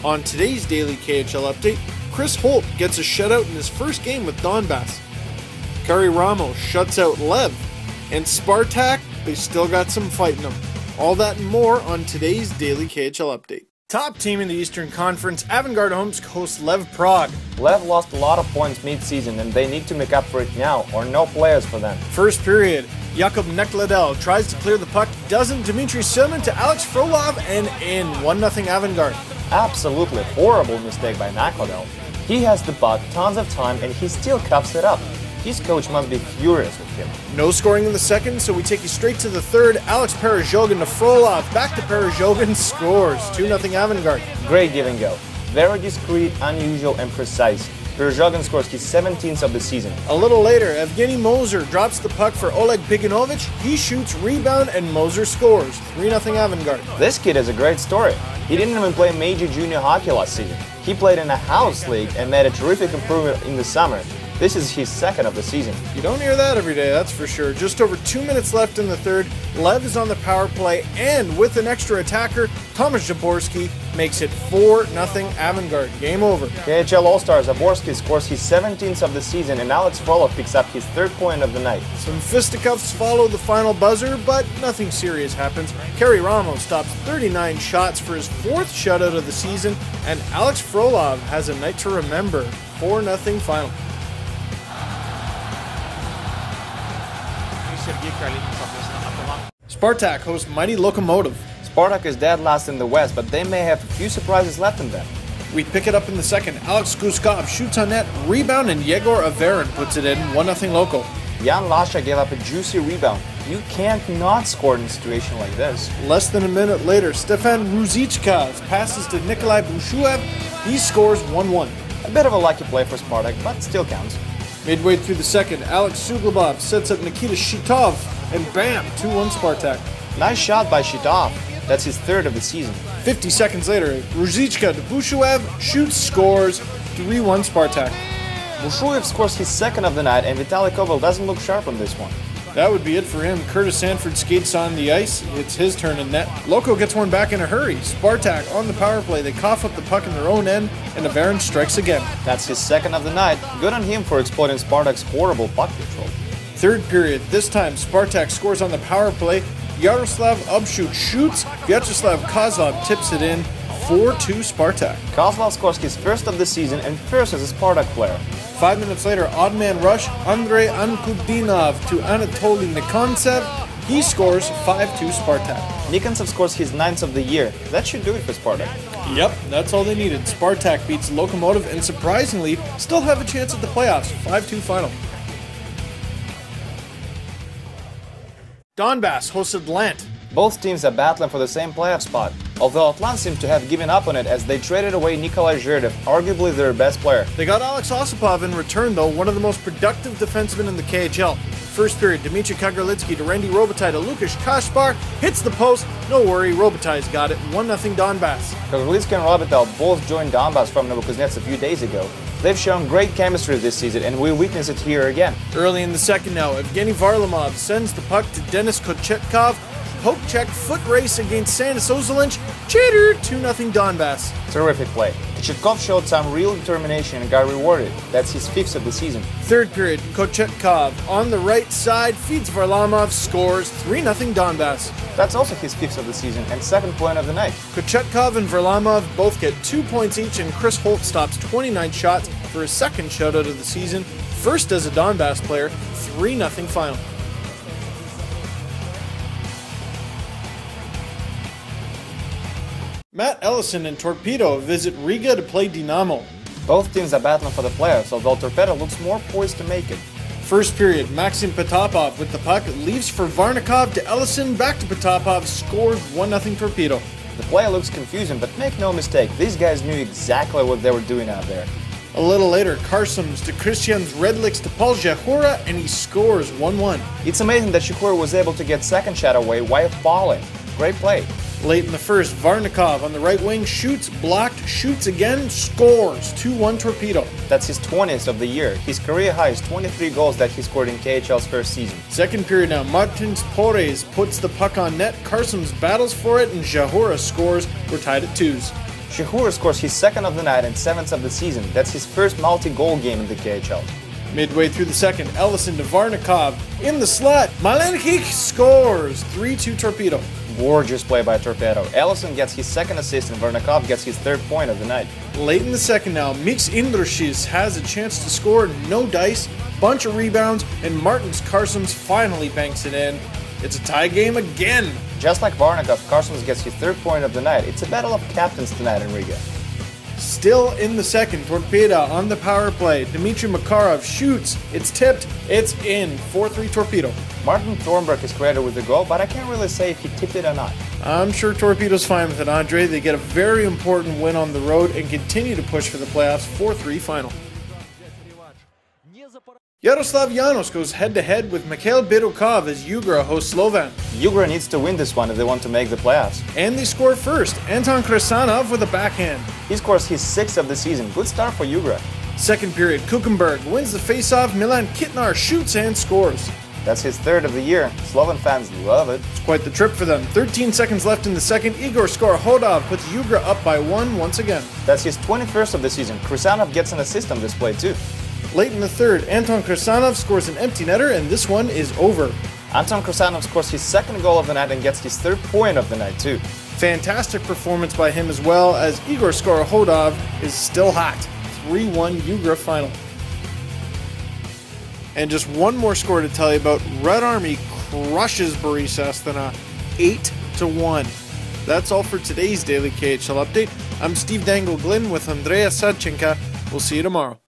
On today's Daily KHL update, Chris Holt gets a shutout in his first game with Donbass. Kari Ramos shuts out Lev. And Spartak, they still got some fight in them. All that and more on today's Daily KHL update. Top team in the Eastern Conference, Avangard Omsk hosts Lev Prague. Lev lost a lot of points mid-season and they need to make up for it now, or no players for them. First period, Jakub Nekladel tries to clear the puck, doesn't. Dmitry Silman to Alex Frolov, and in 1-0 Avangard. Absolutely horrible mistake by Nekladel. He has the puck, tons of time, and he still cuffs it up. His coach must be furious with him. No scoring in the second, so we take you straight to the third. Alex Perezhogin to Frolov, back to Perezhogin, scores. 2-0 Avangard. Great give and go. Very discreet, unusual, and precise. Perezhogin scores his 17th of the season. A little later, Evgeny Moser drops the puck for Oleg Biganovich. He shoots, rebound, and Moser scores. 3-0 Avangard. This kid is a great story. He didn't even play major junior hockey last season. He played in a house league and made a terrific improvement in the summer. This is his second of the season. You don't hear that every day, that's for sure. Just over 2 minutes left in the third. Lev is on the power play, and with an extra attacker, Tomasz Zaborski makes it 4-0 Avangard. Game over. KHL All-Star Zaborski scores his 17th of the season, and Alex Frolov picks up his third point of the night. Some fisticuffs follow the final buzzer, but nothing serious happens. Kari Ramos stops 39 shots for his fourth shutout of the season, and Alex Frolov has a night to remember. 4-0 final. Spartak hosts mighty Lokomotiv. Spartak is dead last in the West, but they may have a few surprises left in them. We pick it up in the second. Alex Guskov shoots on net, rebound, and Yegor Averin puts it in. 1-0 Loco. Jan Lasha gave up a juicy rebound. You can't not score in a situation like this. Less than a minute later, Stefan Ruzichkov passes to Nikolai Bushuev. He scores 1-1. A bit of a lucky play for Spartak, but still counts. Midway through the second, Alex Suglobov sets up Nikita Shitov, and bam, 2-1 Spartak. Nice shot by Shitov. That's his third of the season. 50 seconds later, Ruzichka to Bushuev, shoots, scores, 3-1 Spartak. Bushuev scores his second of the night, and Vitaly Koval doesn't look sharp on this one. That would be it for him. Curtis Sanford skates on the ice. It's his turn in net. Loco gets one back in a hurry. Spartak on the power play. They cough up the puck in their own end, and Averin strikes again. That's his second of the night. Good on him for exploiting Spartak's horrible puck control. Third period. This time, Spartak scores on the power play. Yaroslav Ubshut shoots. Vyacheslav Kozlov tips it in. 4-2 Spartak. Kozlov scores his first of the season and first as a Spartak player. 5 minutes later, odd man rush, Andrei Ankudinov to Anatoly Nikontsev. He scores 5-2 Spartak. Nikontsev scores his 9th of the year. That should do it for Spartak. Yep, that's all they needed. Spartak beats Lokomotiv and surprisingly still have a chance at the playoffs. 5-2 final. Donbass hosted Lant. Both teams are battling for the same playoff spot, although Atlant seems to have given up on it as they traded away Nikolai Zherdev, arguably their best player. They got Alex Osipov in return though, one of the most productive defensemen in the KHL. First period, Dmitry Kagarlitsky to Randy Robitaille to Lukasz Kashbar, hits the post, no worry, Robitaille's got it, 1-0 Donbass. Kagarlitsky and Robitaille both joined Donbass from Novokuznetsk a few days ago. They've shown great chemistry this season, and we witness it here again. Early in the second now, Evgeny Varlamov sends the puck to Denis Kochetkov. Poke check, foot race against Sandis Ozolinch. Cheater, 2-0 Donbass. Terrific play. Kochetkov showed some real determination and got rewarded. That's his 5th of the season. Third period, Kochetkov on the right side, feeds Varlamov, scores 3-0 Donbass. That's also his 5th of the season and second point of the night. Kochetkov and Varlamov both get 2 points each, and Chris Holt stops 29 shots for his second shutout of the season. First as a Donbass player, 3-0 final. Matt Ellison and Torpedo visit Riga to play Dinamo. Both teams are battling for the playoffs, although Torpedo looks more poised to make it. First period, Maxim Potapov with the puck, leaves for Varnikov to Ellison, back to Potapov, scores 1-0 Torpedo. The play looks confusing, but make no mistake, these guys knew exactly what they were doing out there. A little later, Karsums to Christian Redlicks to Paul Zhahura, and he scores 1-1. It's amazing that Zhahura was able to get second shot away while falling. Great play. Late in the first, Varnikov on the right wing shoots, blocked, shoots again, scores. 2-1 Torpedo. That's his 20th of the year. His career high is 23 goals that he scored in KHL's first season. Second period now, Martins Pores puts the puck on net, Carsons battles for it, and Zhahura scores. We're tied at 2s. Shihura scores his second of the night and seventh of the season. That's his first multi-goal game in the KHL. Midway through the second, Ellison to Varnikov in the slot. Malenkik scores 3-2 Torpedo. Gorgeous play by Torpedo. Ellison gets his second assist and Varnikov gets his third point of the night. Late in the second now, Mix Indrushis has a chance to score, no dice, bunch of rebounds, and Martins Carsons finally banks it in. It's a tie game again. Just like Varnikov, Carsons gets his third point of the night. It's a battle of captains tonight in Riga. Still in the second, Torpedo on the power play. Dmitry Makarov shoots. It's tipped. It's in. 4-3 Torpedo. Martin Thornberg is credited with the goal, but I can't really say if he tipped it or not. I'm sure Torpedo's fine with it, Andre. They get a very important win on the road and continue to push for the playoffs. 4-3 final. Yaroslav Janos goes head-to-head with Mikhail Birukov as Yugra hosts Slovan. Yugra needs to win this one if they want to make the playoffs. And they score first. Anton Krasanov with a backhand. He scores his sixth of the season. Good start for Yugra. Second period, Kuchenberg wins the faceoff. Milan Kitnar shoots and scores. That's his third of the year. Slovan fans love it. It's quite the trip for them. 13 seconds left in the second. Igor Skorohodov puts Yugra up by one once again. That's his 21st of the season. Krasanov gets an assist on this play too. Late in the third, Anton Krasanov scores an empty netter, and this one is over. Anton Krasanov scores his second goal of the night and gets his third point of the night too. Fantastic performance by him as well, as Igor Skorohodov is still hot. 3-1 Yugra final. And just one more score to tell you about. Red Army crushes Borisa Astana 8-1. That's all for today's Daily KHL update. I'm Steve Dangle-Glynn with Andrea Sadchenka. We'll see you tomorrow.